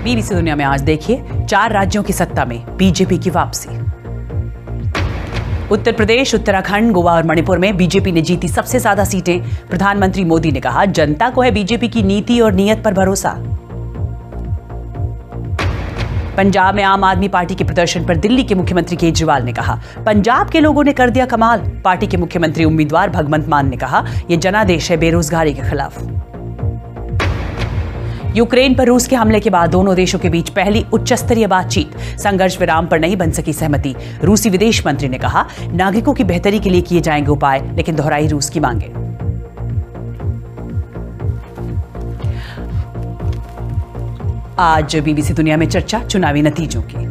BBC दुनिया में आज देखिए 4 राज्यों की सत्ता में बीजेपी की वापसी। उत्तर प्रदेश, उत्तराखंड, गोवा और मणिपुर में बीजेपी ने जीती सबसे ज्यादा सीटें। प्रधानमंत्री मोदी ने कहा, जनता को है बीजेपी की नीति और नीयत पर भरोसा। पंजाब में आम आदमी पार्टी के प्रदर्शन पर दिल्ली के मुख्यमंत्री केजरीवाल ने कहा, पंजाब के लोगों ने कर दिया कमाल। पार्टी के मुख्यमंत्री उम्मीदवार भगवंत मान ने कहा, यह जनादेश है बेरोजगारी के खिलाफ। यूक्रेन पर रूस के हमले के बाद दोनों देशों के बीच पहली उच्चस्तरीय बातचीत। संघर्ष विराम पर नहीं बन सकी सहमति। रूसी विदेश मंत्री ने कहा, नागरिकों की बेहतरी के लिए किए जाएंगे उपाय, लेकिन दोहराई रूस की मांगे। आज बीबीसी दुनिया में चर्चा चुनावी नतीजों की।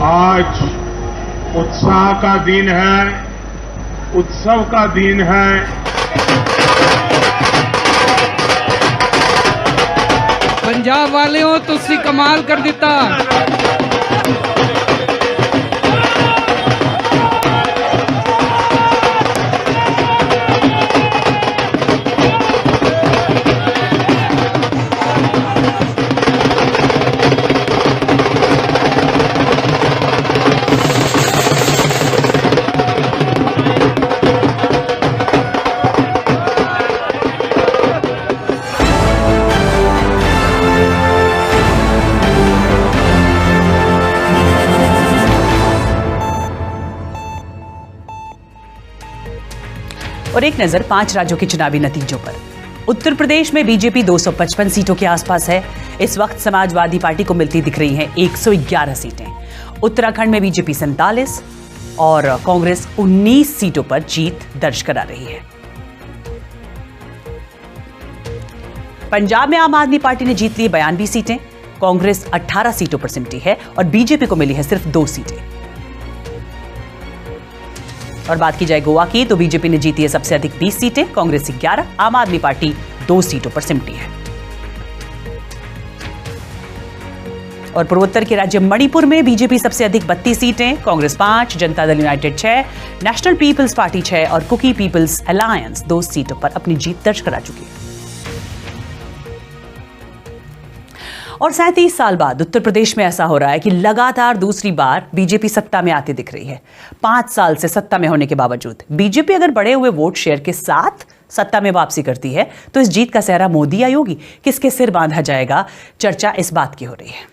आज उत्साह का दिन है, उत्सव का दिन है। पंजाब वाले हो तुसी कमाल कर दिता। और एक नजर 5 राज्यों के चुनावी नतीजों पर। उत्तर प्रदेश में बीजेपी 255 सीटों के आसपास है। इस वक्त समाजवादी पार्टी को मिलती दिख रही हैं 111 सीटें। उत्तराखंड में बीजेपी 47 और कांग्रेस 19 सीटों पर जीत दर्ज करा रही है। पंजाब में आम आदमी पार्टी ने जीत ली 92 सीटें। कांग्रेस 18 सीटों पर सिमटी है और बीजेपी को मिली है सिर्फ 2 सीटें। और बात की जाए गोवा की, तो बीजेपी ने जीती है सबसे अधिक 20 सीटें, कांग्रेस 11, आम आदमी पार्टी 2 सीटों पर सिमटी है। और पूर्वोत्तर के राज्य मणिपुर में बीजेपी सबसे अधिक 32 सीटें, Congress 5, Janata Dal United 6, national peoples party 6 और कुकी पीपल्स अलायंस 2 सीटों पर अपनी जीत दर्ज करा चुकी है। और 37 साल बाद उत्तर प्रदेश में ऐसा हो रहा है कि लगातार दूसरी बार बीजेपी सत्ता में आती दिख रही है। 5 साल से सत्ता में होने के बावजूद बीजेपी अगर बढ़े हुए वोट शेयर के साथ सत्ता में वापसी करती है तो इस जीत का सेहरा मोदी या योगी किसके सिर बांधा जाएगा, चर्चा इस बात की हो रही है।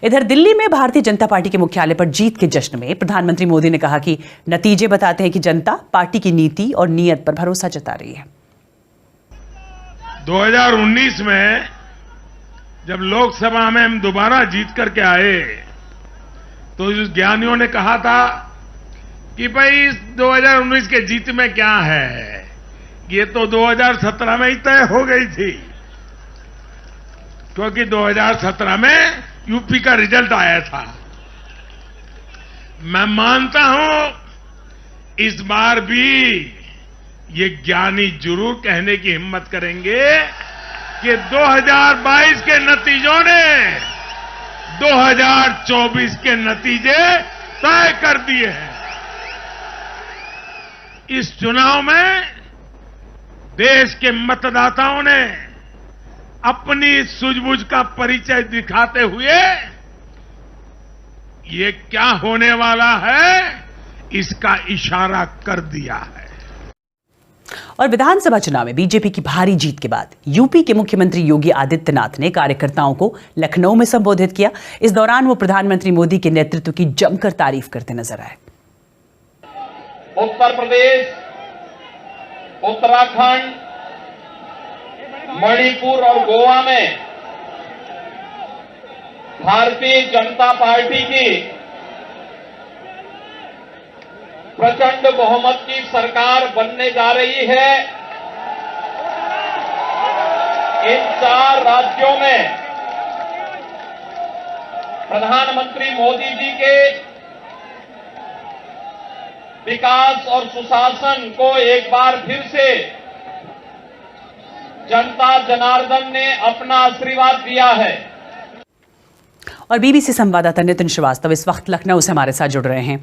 इधर दिल्ली में भारतीय जनता पार्टी के मुख्यालय पर जीत के जश्न में प्रधानमंत्री मोदी ने कहा कि नतीजे बताते हैं कि जनता पार्टी की नीति और नीयत पर भरोसा जता रही है। 2019 में जब लोकसभा में हम दोबारा जीत करके आए तो इस ज्ञानियों ने कहा था कि भाई इस 2019 के जीत में क्या है, ये तो 2017 में ही तय हो गई थी, क्योंकि 2017 में यूपी का रिजल्ट आया था। मैं मानता हूं इस बार भी ये ज्ञानी जरूर कहने की हिम्मत करेंगे कि 2022 के नतीजों ने 2024 के नतीजे तय कर दिए हैं। इस चुनाव में देश के मतदाताओं ने अपनी सूझबूझ का परिचय दिखाते हुए ये क्या होने वाला है इसका इशारा कर दिया है। और विधानसभा चुनाव में बीजेपी की भारी जीत के बाद यूपी के मुख्यमंत्री योगी आदित्यनाथ ने कार्यकर्ताओं को लखनऊ में संबोधित किया। इस दौरान वो प्रधानमंत्री मोदी के नेतृत्व की जमकर तारीफ करते नजर आए। उत्तर प्रदेश, उत्तराखंड, मणिपुर और गोवा में भारतीय जनता पार्टी की प्रचंड बहुमत की सरकार बनने जा रही है। इन 4 राज्यों में प्रधानमंत्री मोदी जी के विकास और सुशासन को एक बार फिर से जनता जनार्दन ने अपना आशीर्वाद दिया है। और बीबीसी संवाददाता नितिन श्रीवास्तव इस वक्त लखनऊ से हमारे साथ जुड़ रहे हैं।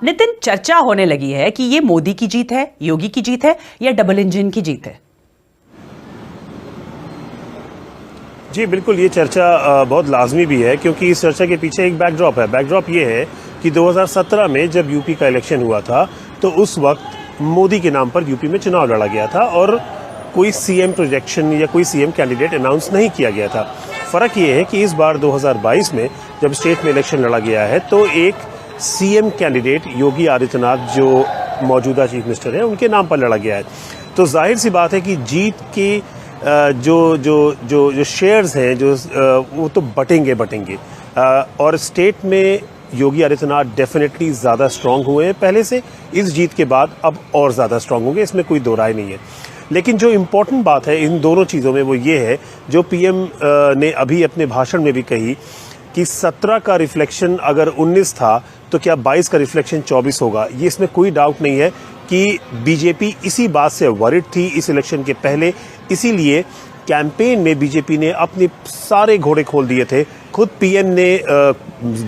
नितिन, चर्चा होने लगी है कि ये मोदी की जीत है, योगी की जीत है या डबल इंजन की जीत है? जी बिल्कुल, ये चर्चा बहुत लाजमी भी है क्योंकि इस चर्चा के पीछे एक बैकड्रॉप है। बैकड्रॉप ये है कि 2017 में जब यूपी का इलेक्शन हुआ था तो उस वक्त मोदी के नाम पर यूपी में चुनाव लड़ा गया था और कोई सीएम प्रोजेक्शन या कोई सीएम कैंडिडेट अनाउंस नहीं किया गया था। फर्क ये है कि इस बार 2022 में जब स्टेट में इलेक्शन लड़ा गया है तो एक सीएम कैंडिडेट योगी आदित्यनाथ जो मौजूदा चीफ मिनिस्टर हैं उनके नाम पर लड़ा गया है। तो जाहिर सी बात है कि जीत की जो शेयर्स हैं जो वो तो बटेंगे और स्टेट में योगी आदित्यनाथ डेफिनेटली ज़्यादा स्ट्रांग हुए हैं पहले से। इस जीत के बाद अब और ज़्यादा स्ट्रांग होंगे, इसमें कोई दो राय नहीं है। लेकिन जो इम्पोर्टेंट बात है इन दोनों चीज़ों में वो ये है जो पीएम ने अभी अपने भाषण में भी कही कि 17 का रिफ्लेक्शन अगर 19 था तो क्या 22 का रिफ्लेक्शन 24 होगा। ये इसमें कोई डाउट नहीं है कि बीजेपी इसी बात से वरिड थी इस इलेक्शन के पहले, इसीलिए कैंपेन में बीजेपी ने अपने सारे घोड़े खोल दिए थे। खुद पीएम ने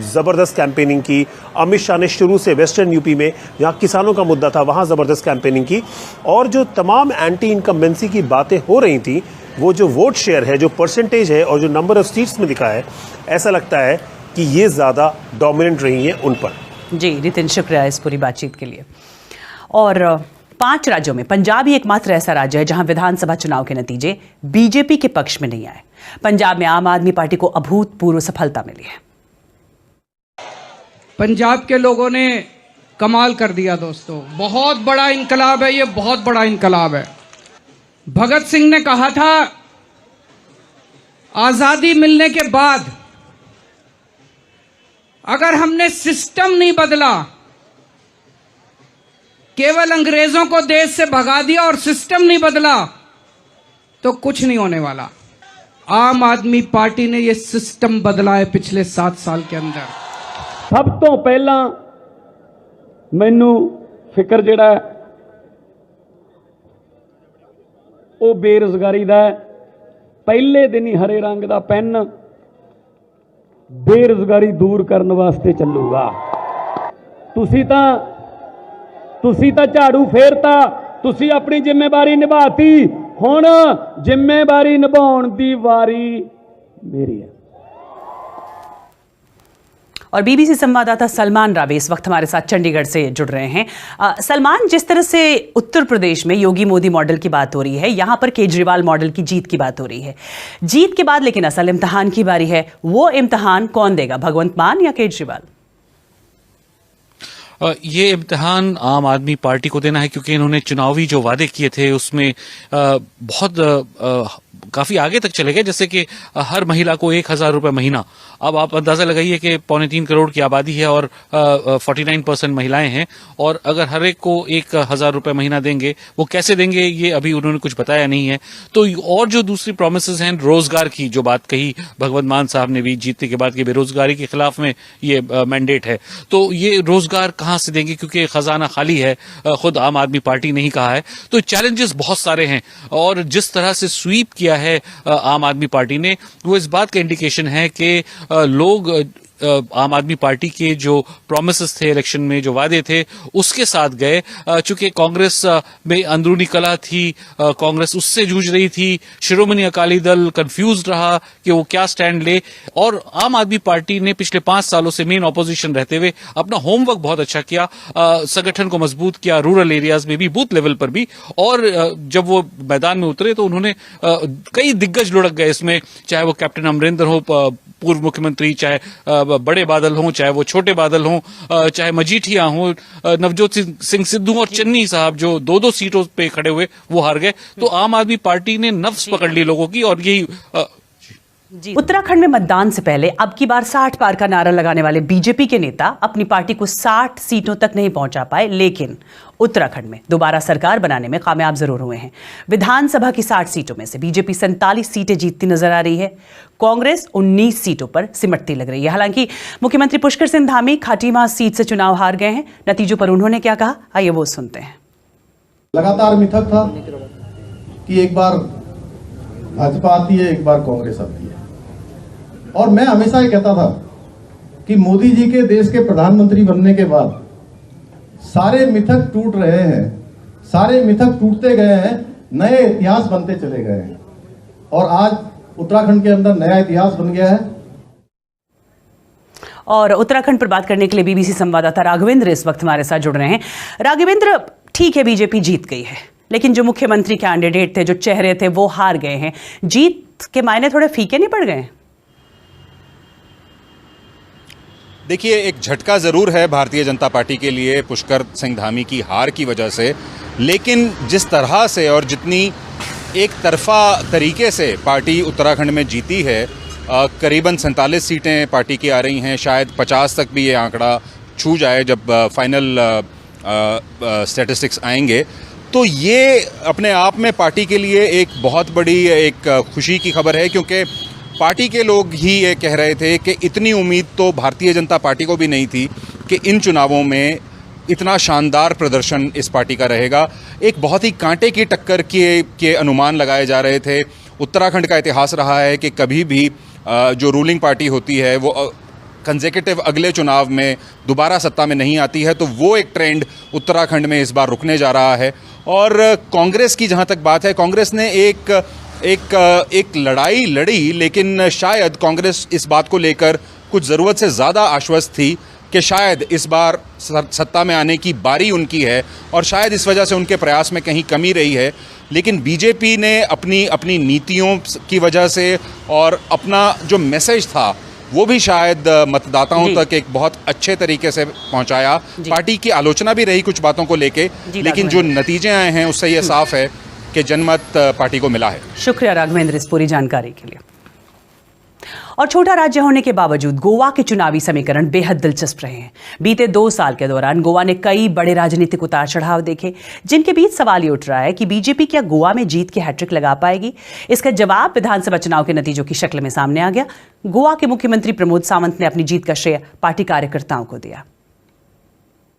जबरदस्त कैंपेनिंग की, अमित शाह ने शुरू से वेस्टर्न यूपी में जहां किसानों का मुद्दा था वहां जबरदस्त कैंपेनिंग की और जो तमाम एंटी इनकम्बेंसी की बातें हो रही थी वो जो वोट शेयर है, जो परसेंटेज है और जो नंबर ऑफ सीट्स में दिखा है, ऐसा लगता है कि ये ज्यादा डोमिनेंट रही है उन पर। जी नितिन, शुक्रिया इस पूरी बातचीत के लिए। और 5 राज्यों में पंजाब ही एकमात्र ऐसा राज्य है जहां विधानसभा चुनाव के नतीजे बीजेपी के पक्ष में नहीं आए। पंजाब में आम आदमी पार्टी को अभूतपूर्व सफलता मिली है। पंजाब के लोगों ने कमाल कर दिया दोस्तों, बहुत बड़ा इनकलाब है ये, बहुत बड़ा इनकलाब है। भगत सिंह ने कहा था आजादी मिलने के बाद अगर हमने सिस्टम नहीं बदला, केवल अंग्रेजों को देश से भगा दिया और सिस्टम नहीं बदला तो कुछ नहीं होने वाला। आम आदमी पार्टी ने यह सिस्टम बदला है पिछले 7 साल के अंदर। सब तो पहला मैनू फिक्र जिहड़ा वो बेरोजगारी दा है। पहले दिन ही हरे रंग दा पेन बेरोजगारी दूर करने वास्ते चलूगा। तुसी तां झाड़ू फेरता, तुसी अपनी जिम्मेवारी निभाती, हुण जिम्मेवारी निभाउण दी वारी मेरी है। और बीबीसी संवाददाता सलमान रावे इस वक्त हमारे साथ चंडीगढ़ से जुड़ रहे हैं। सलमान, जिस तरह से उत्तर प्रदेश में योगी मोदी मॉडल की बात हो रही है, यहां पर केजरीवाल मॉडल की जीत की बात हो रही है। जीत के बाद लेकिन असल इम्तिहान की बारी है। वो इम्तिहान कौन देगा, भगवंत मान या केजरीवाल? ये इम्तिहान आम आदमी पार्टी को देना है क्योंकि इन्होंने चुनावी जो वादे किए थे उसमें बहुत काफी आगे तक चले गए, जैसे कि हर महिला को 1,000 रुपए महीना। अब आप अंदाजा लगाइए कि 3.25 करोड़ की आबादी है और 49% महिलाएं हैं, और अगर हर एक को 1,000 रुपए महीना देंगे, वो कैसे देंगे ये अभी उन्होंने कुछ बताया नहीं है। तो और जो दूसरी प्रोमिसेस हैं, रोजगार की जो बात कही भगवंत मान साहब ने भी जीतने के बाद कि बेरोजगारी के खिलाफ में ये मैंडेट है, तो ये रोजगार कहां से देंगे क्योंकि खजाना खाली है, खुद आम आदमी पार्टी ने ही कहा है। तो चैलेंजेस बहुत सारे हैं और जिस तरह से स्वीप किया है आम आदमी पार्टी ने, वो इस बात का इंडिकेशन है कि लोग आम आदमी पार्टी के जो प्रोमिसेस थे इलेक्शन में, जो वादे थे, उसके साथ गए। चूंकि कांग्रेस में अंदरूनी कलह थी, कांग्रेस उससे जूझ रही थी, शिरोमणि अकाली दल कंफ्यूज रहा कि वो क्या स्टैंड ले, और आम आदमी पार्टी ने पिछले 5 सालों से मेन ऑपोजिशन रहते हुए अपना होमवर्क बहुत अच्छा किया, संगठन को मजबूत किया, रूरल एरियाज में भी, बूथ लेवल पर भी। और जब वो मैदान में उतरे तो उन्होंने कई दिग्गज लुढ़क गए इसमें, चाहे वो कैप्टन अमरिंदर हो, पूर्व मुख्यमंत्री, चाहे बड़े बादल हों, चाहे वो छोटे बादल हों, चाहे मजीठिया हों, नवजोत सिंह सिद्धू और चन्नी साहब जो 2-2 सीटों पे खड़े हुए वो हार गए। तो आम आदमी पार्टी ने नफ्स पकड़ ली लोगों की। और यही जी, उत्तराखंड में मतदान से पहले अब की बार 60 पार का नारा लगाने वाले बीजेपी के नेता अपनी पार्टी को 60 सीटों तक नहीं पहुंचा पाए, लेकिन उत्तराखंड में दोबारा सरकार बनाने में कामयाब जरूर हुए हैं। विधानसभा की 60 सीटों में से बीजेपी 47 सीटें जीतती नजर आ रही है। कांग्रेस 19 सीटों पर सिमटती लग रही है। हालांकि मुख्यमंत्री पुष्कर सिंह धामी खाटीमा सीट से चुनाव हार गए हैं। नतीजों पर उन्होंने क्या कहा, आइए वो सुनते हैं। लगातार मिथक था कि एक बार भाजपा आती है, एक बार कांग्रेस आती है। और मैं हमेशा ये कहता था कि मोदी जी के देश के प्रधानमंत्री बनने के बाद सारे मिथक टूट रहे हैं, सारे मिथक टूटते गए हैं, नए इतिहास बनते चले गए हैं और आज उत्तराखंड के अंदर नया इतिहास बन गया है। और उत्तराखंड पर बात करने के लिए बीबीसी संवाददाता राघवेंद्र इस वक्त हमारे साथ जुड़ रहे हैं। राघवेंद्र, ठीक है बीजेपी जीत गई है, लेकिन जो मुख्यमंत्री कैंडिडेट थे, जो चेहरे थे, वो हार गए हैं। जीत के मायने थोड़े फीके नहीं पड़ गए? देखिए, एक झटका जरूर है भारतीय जनता पार्टी के लिए पुष्कर सिंह धामी की हार की वजह से, लेकिन जिस तरह से और जितनी एक तरफा तरीके से पार्टी उत्तराखंड में जीती है, करीबन 47 सीटें पार्टी की आ रही हैं, शायद 50 तक भी ये आंकड़ा छू जाए जब फाइनल स्टैटिस्टिक्स आएंगे, तो ये अपने आप में पार्टी के लिए एक बहुत बड़ी एक खुशी की खबर है, क्योंकि पार्टी के लोग ही ये कह रहे थे कि इतनी उम्मीद तो भारतीय जनता पार्टी को भी नहीं थी कि इन चुनावों में इतना शानदार प्रदर्शन इस पार्टी का रहेगा। एक बहुत ही कांटे की टक्कर के अनुमान लगाए जा रहे थे। उत्तराखंड का इतिहास रहा है कि कभी भी जो रूलिंग पार्टी होती है वो कंसेक्यूटिव अगले चुनाव में दोबारा सत्ता में नहीं आती है, तो वो एक ट्रेंड उत्तराखंड में इस बार रुकने जा रहा है। और कांग्रेस की जहाँ तक बात है, कांग्रेस ने एक लड़ाई लड़ी, लेकिन शायद कांग्रेस इस बात को लेकर कुछ ज़रूरत से ज़्यादा आश्वस्त थी कि शायद इस बार सत्ता में आने की बारी उनकी है, और शायद इस वजह से उनके प्रयास में कहीं कमी रही है। लेकिन बीजेपी ने अपनी नीतियों की वजह से और अपना जो मैसेज था वो भी शायद मतदाताओं तक एक बहुत अच्छे तरीके से पहुंचाया। पार्टी की आलोचना भी रही कुछ बातों को लेके, लेकिन जो नतीजे आए हैं उससे ये साफ है कि जनमत पार्टी को मिला है। शुक्रिया राघवेंद्र इस पूरी जानकारी के लिए। और छोटा राज्य होने के बावजूद गोवा के चुनावी समीकरण बेहद दिलचस्प रहे हैं। बीते 2 साल के दौरान गोवा ने कई बड़े राजनीतिक उतार चढ़ाव देखे, जिनके बीच सवाल ये उठ रहा है कि बीजेपी क्या गोवा में जीत की हैट्रिक लगा पाएगी? इसका जवाब विधानसभा चुनाव के नतीजों की शक्ल में सामने आ गया। गोवा के मुख्यमंत्री प्रमोद सावंत ने अपनी जीत का श्रेय पार्टी कार्यकर्ताओं को दिया।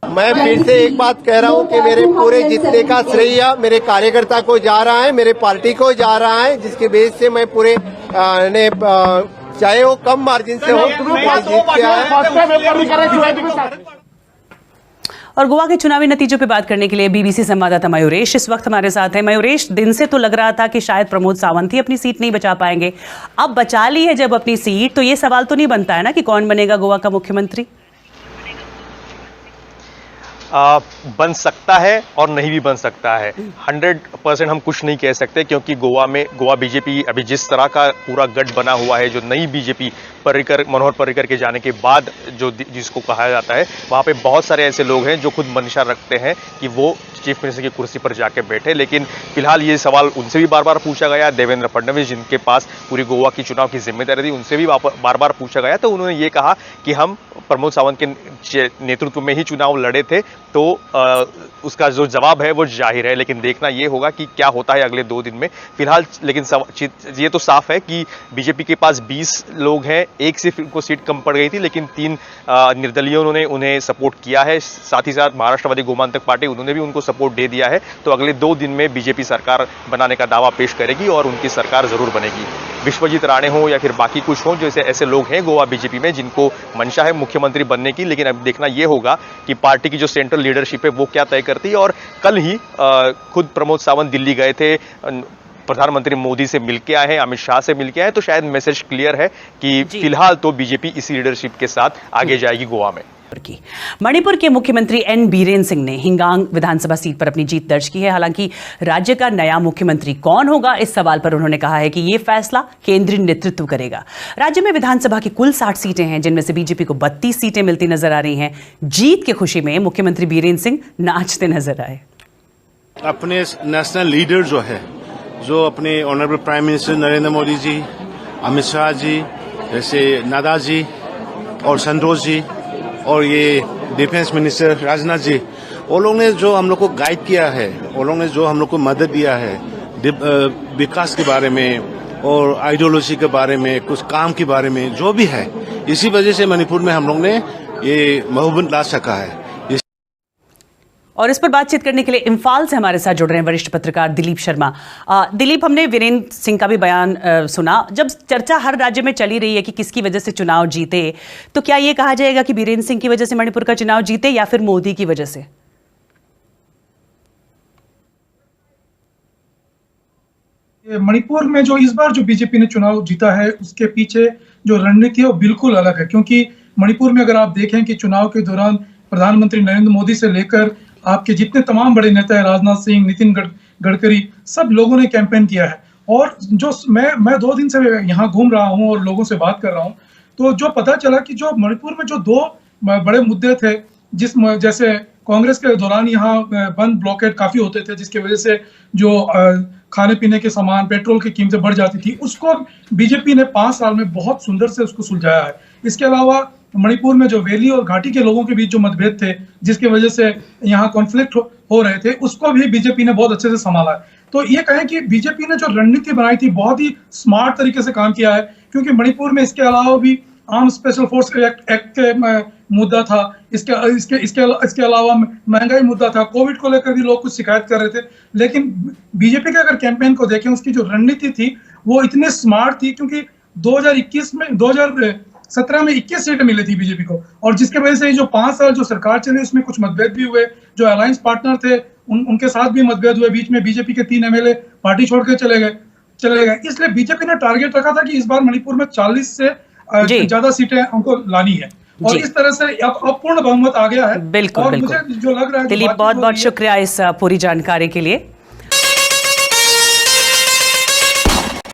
मैं फिर से एक बात कह रहा हूं कि मेरे पूरे जीतने का श्रेय मेरे कार्यकर्ता को जा रहा है, मेरे पार्टी को जा रहा है, जिसके बेस से मैं पूरे चाहे वो कम मार्जिन से हो जीत के आया। और गोवा के चुनावी नतीजों पे बात करने के लिए बीबीसी संवाददाता मयूरेश इस वक्त हमारे साथ है। मयूरेश, दिन से तो लग रहा था कि शायद प्रमोद सावंत ही अपनी सीट नहीं बचा पाएंगे, अब बचा ली है जब अपनी सीट, तो ये सवाल तो नहीं बनता है ना कि कौन बनेगा गोवा का मुख्यमंत्री? बन सकता है और नहीं भी बन सकता है। 100% हम कुछ नहीं कह सकते, क्योंकि गोवा बीजेपी अभी जिस तरह का पूरा गठ बना हुआ है, जो नई बीजेपी मनोहर पर्रिकर के जाने के बाद जिसको कहा जाता है, वहाँ पे बहुत सारे ऐसे लोग हैं जो खुद मंशा रखते हैं कि वो चीफ मिनिस्टर की कुर्सी पर जाके बैठे। लेकिन फिलहाल ये सवाल उनसे भी बार बार पूछा गया। देवेंद्र फडणवीस, जिनके पास पूरी गोवा की चुनाव की जिम्मेदारी थी, उनसे भी बार बार पूछा गया, तो उन्होंने ये कहा कि हम प्रमोद सावंत के नेतृत्व में ही चुनाव लड़े थे, तो उसका जो जवाब है वो जाहिर है। लेकिन देखना ये होगा कि क्या होता है अगले 2 दिन में। फिलहाल लेकिन ये तो साफ है कि बीजेपी के पास 20 लोग हैं, एक सिर्फ उनको सीट कम पड़ गई थी, लेकिन 3 निर्दलीयों ने उन्हें सपोर्ट किया है। साथ ही साथ महाराष्ट्रवादी गोमांतक पार्टी, उन्होंने भी उनको सपोर्ट दे दिया है। तो अगले 2 दिन में बीजेपी सरकार बनाने का दावा पेश करेगी और उनकी सरकार जरूर बनेगी। विश्वजीत राणे हो या फिर बाकी कुछ हो, जैसे ऐसे लोग हैं गोवा बीजेपी में जिनको मंशा है मुख्यमंत्री बनने की। लेकिन अब देखना यह होगा कि पार्टी की जो सेंट्रल लीडरशिप है वो क्या तय करती है। और कल ही खुद प्रमोद सावंत दिल्ली गए थे, प्रधानमंत्री मोदी से मिलके आए हैं, अमित शाह से मिलके आए, तो शायद मैसेज क्लियर है कि फिलहाल तो बीजेपी इसी लीडरशिप के साथ आगे जाएगी गोवा में। मणिपुर के मुख्यमंत्री एन बीरेन सिंह ने हिंगांग विधानसभा सीट पर अपनी जीत दर्ज की है। हालांकि राज्य का नया मुख्यमंत्री कौन होगा, इस सवाल पर उन्होंने कहा है कि यह फैसला केंद्रीय नेतृत्व करेगा। राज्य में विधानसभा की कुल 60 सीटें हैं, जिनमें से बीजेपी को 32 सीटें मिलती नजर आ रही हैं। जीत की खुशी में मुख्यमंत्री बीरेन सिंह नाचते नजर आए। अपने नेशनल लीडर जो अपने honourable prime minister Narendra Modi ji, Amit Shah ji, जैसे नड्डा जी और संतोष जी, और ये डिफेंस मिनिस्टर राजनाथ जी, वो लोग ने जो हम लोग को गाइड किया है, वो लोग ने जो हम लोग को मदद दिया है विकास के बारे में और आइडियोलॉजी के बारे में, कुछ काम के बारे में, जो भी है, इसी वजह से मणिपुर में हम लोग ने ये बहुमत ला सका है। और इस पर बातचीत करने के लिए इम्फाल से हमारे साथ जुड़ रहे हैं वरिष्ठ पत्रकार दिलीप शर्मा। दिलीप, हमने वीरेंद्र सिंह का भी बयान सुना। जब चर्चा हर राज्य में चली रही है कि किसकी वजह से चुनाव जीते, तो क्या ये कहा जाएगा कि वीरेंद्र सिंह की वजह से मणिपुर का चुनाव जीते या फिर मोदी की वजह से? मणिपुर में जो इस बार जो बीजेपी ने चुनाव जीता है उसके पीछे जो रणनीति है वो बिल्कुल अलग है, क्योंकि मणिपुर में अगर आप देखें कि चुनाव के दौरान प्रधानमंत्री नरेंद्र मोदी से लेकर आपके जितने तमाम बड़े नेता हैं, राजनाथ सिंह, नितिन गडकरी, सब लोगों ने कैंपेन किया है। और जो मैं 2 दिन से यहाँ घूम रहा हूँ और लोगों से बात कर रहा हूँ, तो जो पता चला कि जो मणिपुर में जो 2 बड़े मुद्दे थे, जैसे कांग्रेस के दौरान यहाँ बंद ब्लॉकेट काफी होते थे, जिसकी वजह से जो खाने पीने के सामान, पेट्रोल की कीमतें बढ़ जाती थी, उसको बीजेपी ने 5 साल में बहुत सुंदर से उसको सुलझाया है। इसके अलावा मणिपुर में जो वैली और घाटी के लोगों के बीच जो मतभेद थे, जिसकी वजह से यहाँ कॉन्फ्लिक्ट हो रहे थे, उसको भी बीजेपी ने बहुत अच्छे से संभाला है। तो ये कहें कि बीजेपी ने जो रणनीति बनाई थी बहुत ही स्मार्ट तरीके से काम किया है, क्योंकि मणिपुर में इसके अलावा भी आर्म स्पेशल फोर्स एक्ट के मुद्दा था, इसके अलावा महंगाई मुद्दा था, कोविड को लेकर भी लोग कुछ शिकायत कर रहे थे। लेकिन बीजेपी के अगर कैंपेन को देखें, उसकी जो रणनीति थी वो इतनी स्मार्ट थी, क्योंकि 2017 में 21 सीटें मिली थी बीजेपी को, और जिसके वजह से जो 5 साल जो सरकार चली उसमें कुछ मतभेद भी हुए, जो अलायंस पार्टनर थे उनके साथ भी मतभेद हुए, बीच में बीजेपी के 3 एमएलए पार्टी छोड़ के चले गए। इसलिए बीजेपी ने टारगेट रखा था कि इस बार मणिपुर में 40 से ज्यादा सीटें उनको लानी है, और इस तरह से अब पूर्ण बहुमत आ गया है। बिल्कुल, और मुझे जो लग रहा है, दिलीप, बहुत बहुत शुक्रिया इस पूरी जानकारी के लिए।